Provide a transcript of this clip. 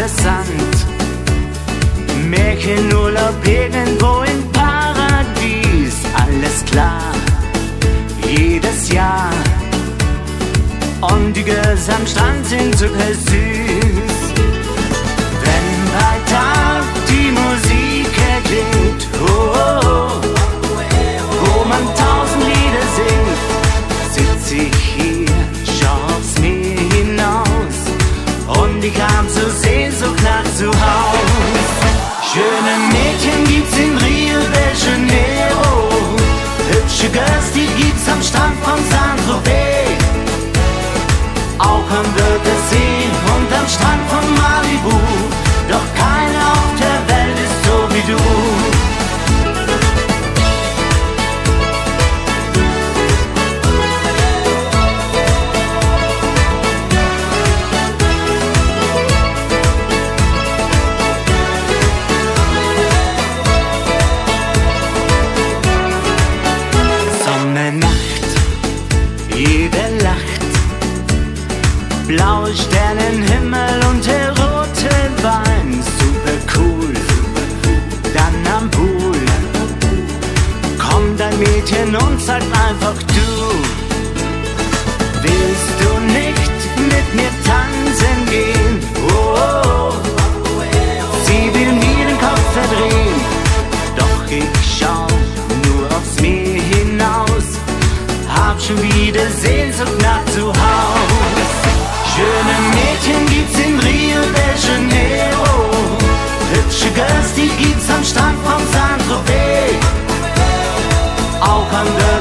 interessant. Märchenurlaub irgendwo im Paradies, alles klar, jedes Jahr. Und die Girls am Strand sind super süß. Wenn bei Tag die Musik erklingt, oh, oh, oh, wo man 1000 Lieder singt, sitz ich hier, schau aufs Meer hinaus und ich hab so Sehnsucht nach zu Haus. Schöne Mädchen gibt's in Rio de Janeiro, hübsche Girls, die gibt's am Strand von Saint-Tropez, auch am Wörthersee und am Strand von Malibu, doch keine auf der Welt ist so wie du. Sommernacht, jeder lacht, blaue Sternenhimmel und der rote Wein, super cool, dann am Pool, kommt ein Mädchen und sagt einfach du, willst du nicht mit mir tanzen gehen? Oh, oh, oh. Sie will mir den Kopf verdrehen, doch ich schau nur aufs Meer hinaus, hab schon wieder Sehnsucht nach zu Haus. Schöne Mädchen gibt's in Rio de Janeiro, hübsche Girls, die gibt's am Strand von Saint-Tropez, auch an der